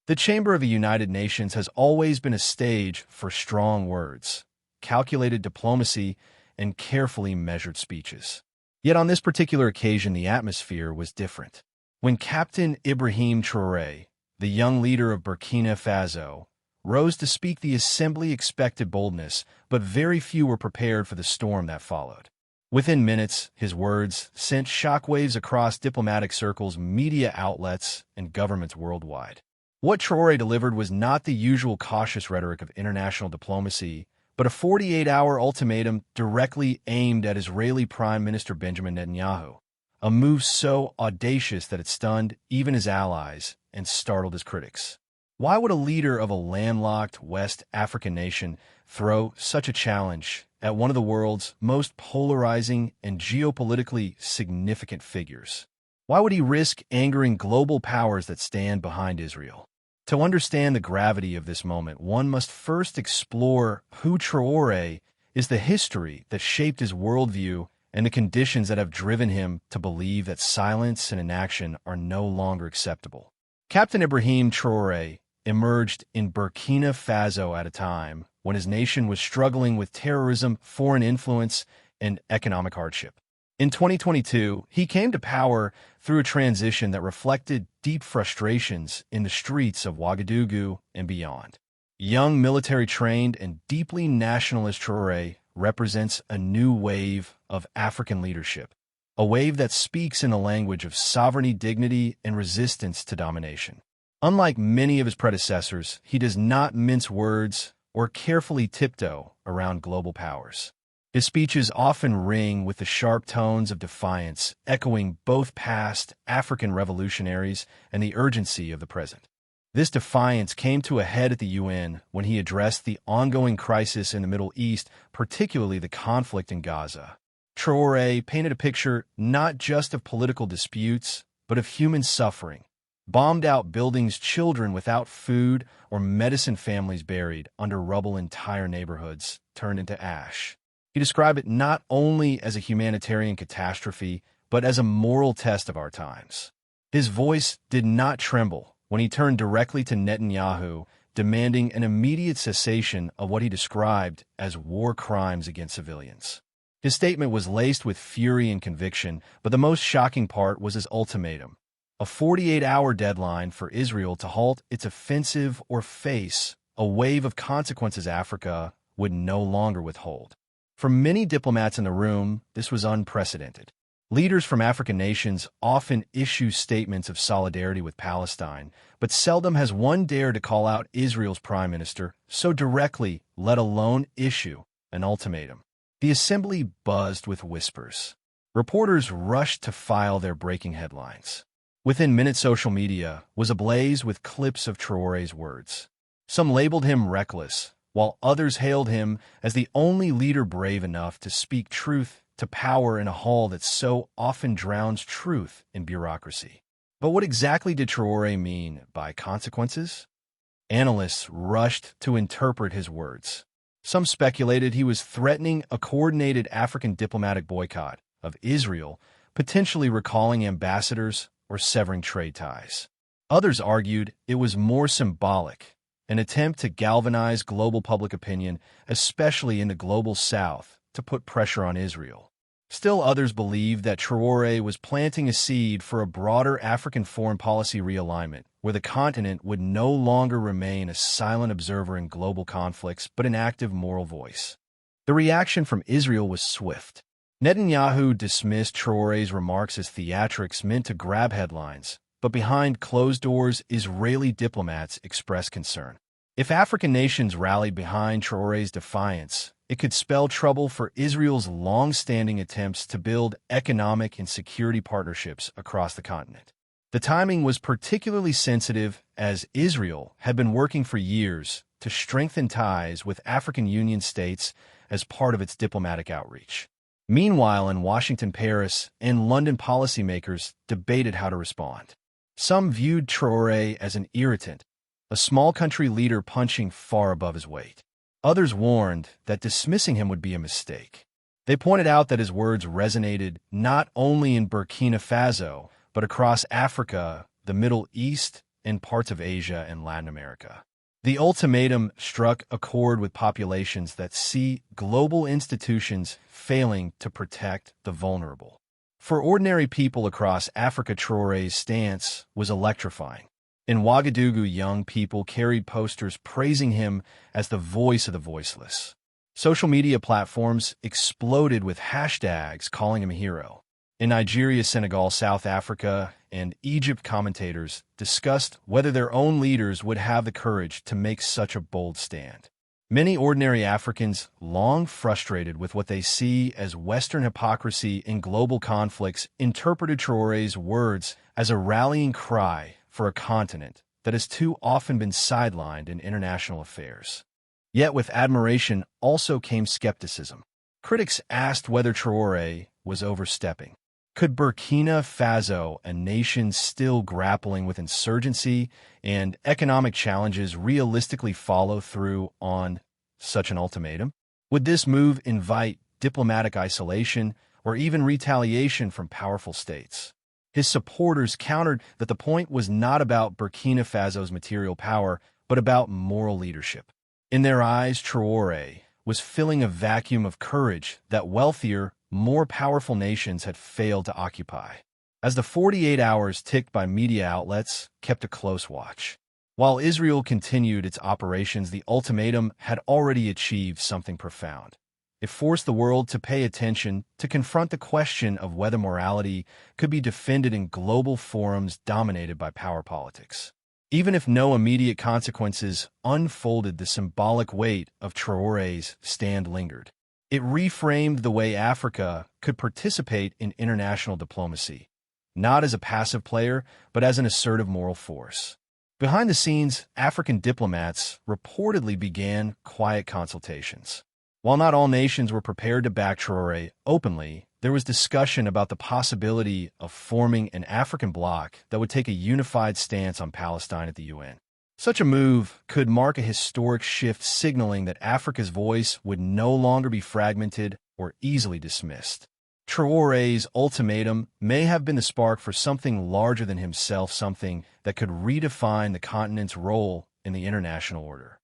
The Chamber of the United Nations has always been a stage for strong words, calculated diplomacy, and carefully measured speeches. Yet on this particular occasion, the atmosphere was different. When Captain Ibrahim Traoré, the young leader of Burkina Faso, rose to speak, the assembly expected boldness, but very few were prepared for the storm that followed. Within minutes, his words sent shockwaves across diplomatic circles, media outlets, and governments worldwide. What Traoré delivered was not the usual cautious rhetoric of international diplomacy, but a 48-hour ultimatum directly aimed at Israeli Prime Minister Benjamin Netanyahu, a move so audacious that it stunned even his allies and startled his critics. Why would a leader of a landlocked West African nation throw such a challenge at one of the world's most polarizing and geopolitically significant figures? Why would he risk angering global powers that stand behind Israel? To understand the gravity of this moment, one must first explore who Traoré is, the history that shaped his worldview, and the conditions that have driven him to believe that silence and inaction are no longer acceptable. Captain Ibrahim Traoré emerged in Burkina Faso at a time when his nation was struggling with terrorism, foreign influence, and economic hardship. In 2022, he came to power through a transition that reflected deep frustrations in the streets of Ouagadougou and beyond. Young, military-trained, and deeply nationalist Traoré represents a new wave of African leadership, a wave that speaks in the language of sovereignty, dignity, and resistance to domination. Unlike many of his predecessors, he does not mince words or carefully tiptoe around global powers. His speeches often ring with the sharp tones of defiance, echoing both past African revolutionaries and the urgency of the present. This defiance came to a head at the UN when he addressed the ongoing crisis in the Middle East, particularly the conflict in Gaza. Traoré painted a picture not just of political disputes, but of human suffering. Bombed-out buildings, children without food, or medicine families buried under rubble, entire neighborhoods turned into ash. He described it not only as a humanitarian catastrophe, but as a moral test of our times. His voice did not tremble when he turned directly to Netanyahu, demanding an immediate cessation of what he described as war crimes against civilians. His statement was laced with fury and conviction, but the most shocking part was his ultimatum, a 48-hour deadline for Israel to halt its offensive or face a wave of consequences Africa would no longer withhold. For many diplomats in the room, this was unprecedented. Leaders from African nations often issue statements of solidarity with Palestine, but seldom has one dared to call out Israel's prime minister so directly, let alone issue an ultimatum. The assembly buzzed with whispers. Reporters rushed to file their breaking headlines. Within minutes, social media was ablaze with clips of Traoré's words. Some labeled him reckless, while others hailed him as the only leader brave enough to speak truth to power in a hall that so often drowns truth in bureaucracy. But what exactly did Traoré mean by consequences? Analysts rushed to interpret his words. Some speculated he was threatening a coordinated African diplomatic boycott of Israel, potentially recalling ambassadors or severing trade ties. Others argued it was more symbolic, an attempt to galvanize global public opinion, especially in the global south, to put pressure on Israel. Still others believed that Traoré was planting a seed for a broader African foreign policy realignment, where the continent would no longer remain a silent observer in global conflicts, but an active moral voice. The reaction from Israel was swift. Netanyahu dismissed Traoré's remarks as theatrics meant to grab headlines, but behind closed doors, Israeli diplomats expressed concern. If African nations rallied behind Traoré's defiance, it could spell trouble for Israel's long-standing attempts to build economic and security partnerships across the continent. The timing was particularly sensitive as Israel had been working for years to strengthen ties with African Union states as part of its diplomatic outreach. Meanwhile, in Washington, Paris, and London, policymakers debated how to respond. Some viewed Traoré as an irritant, a small country leader punching far above his weight. Others warned that dismissing him would be a mistake. They pointed out that his words resonated not only in Burkina Faso, but across Africa, the Middle East, in parts of Asia and Latin America. The ultimatum struck a chord with populations that see global institutions failing to protect the vulnerable. For ordinary people across Africa, Traore's stance was electrifying. In Ouagadougou, young people carried posters praising him as the voice of the voiceless. Social media platforms exploded with hashtags calling him a hero. In Nigeria, Senegal, South Africa, and Egypt, commentators discussed whether their own leaders would have the courage to make such a bold stand. Many ordinary Africans, long frustrated with what they see as Western hypocrisy in global conflicts, interpreted Traore's words as a rallying cry for a continent that has too often been sidelined in international affairs. Yet with admiration also came skepticism. Critics asked whether Traore was overstepping. Could Burkina Faso, a nation still grappling with insurgency and economic challenges, realistically follow through on such an ultimatum? Would this move invite diplomatic isolation or even retaliation from powerful states? His supporters countered that the point was not about Burkina Faso's material power, but about moral leadership. In their eyes, Traore was filling a vacuum of courage that wealthier, more powerful nations had failed to occupy. As the 48 hours ticked by, media outlets kept a close watch. While Israel continued its operations, the ultimatum had already achieved something profound. It forced the world to pay attention, to confront the question of whether morality could be defended in global forums dominated by power politics. Even if no immediate consequences unfolded, the symbolic weight of Traore's stand lingered. It reframed the way Africa could participate in international diplomacy, not as a passive player, but as an assertive moral force. Behind the scenes, African diplomats reportedly began quiet consultations. While not all nations were prepared to back Traore openly, there was discussion about the possibility of forming an African bloc that would take a unified stance on Palestine at the UN. Such a move could mark a historic shift, signaling that Africa's voice would no longer be fragmented or easily dismissed. Traore's ultimatum may have been the spark for something larger than himself, something that could redefine the continent's role in the international order.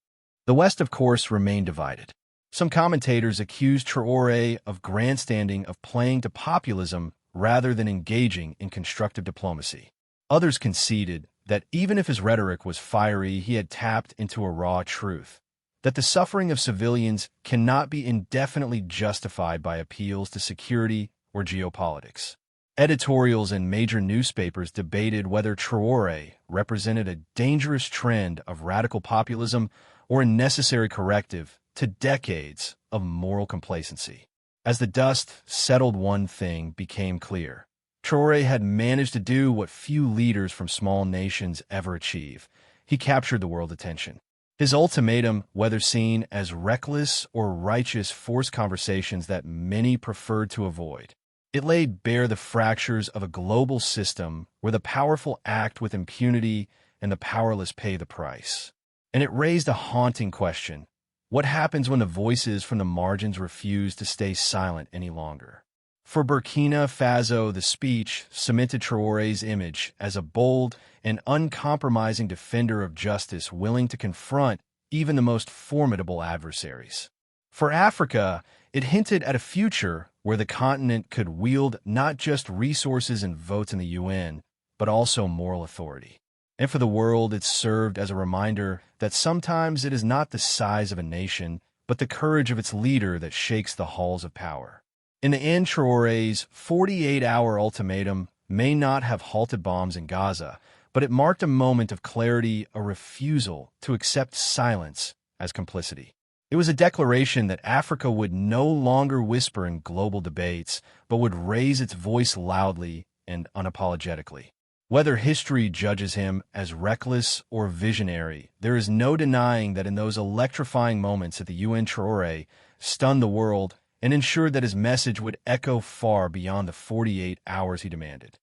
The West, of course, remained divided. Some commentators accused Traore of grandstanding, of playing to populism rather than engaging in constructive diplomacy. Others conceded that even if his rhetoric was fiery, he had tapped into a raw truth, that the suffering of civilians cannot be indefinitely justified by appeals to security or geopolitics. Editorials in major newspapers debated whether Traore represented a dangerous trend of radical populism or a necessary corrective to decades of moral complacency. As the dust settled, one thing became clear. Traore had managed to do what few leaders from small nations ever achieve. He captured the world's attention. His ultimatum, whether seen as reckless or righteous, forced conversations that many preferred to avoid. It laid bare the fractures of a global system where the powerful act with impunity and the powerless pay the price. And it raised a haunting question. What happens when the voices from the margins refuse to stay silent any longer? For Burkina Faso, the speech cemented Traore's image as a bold and uncompromising defender of justice, willing to confront even the most formidable adversaries. For Africa, it hinted at a future where the continent could wield not just resources and votes in the UN, but also moral authority. And for the world, it served as a reminder that sometimes it is not the size of a nation, but the courage of its leader that shakes the halls of power. In the end, Traore's 48-hour ultimatum may not have halted bombs in Gaza, but it marked a moment of clarity, a refusal to accept silence as complicity. It was a declaration that Africa would no longer whisper in global debates, but would raise its voice loudly and unapologetically. Whether history judges him as reckless or visionary, there is no denying that in those electrifying moments at the UN, Traore stunned the world and ensured that his message would echo far beyond the 48 hours he demanded.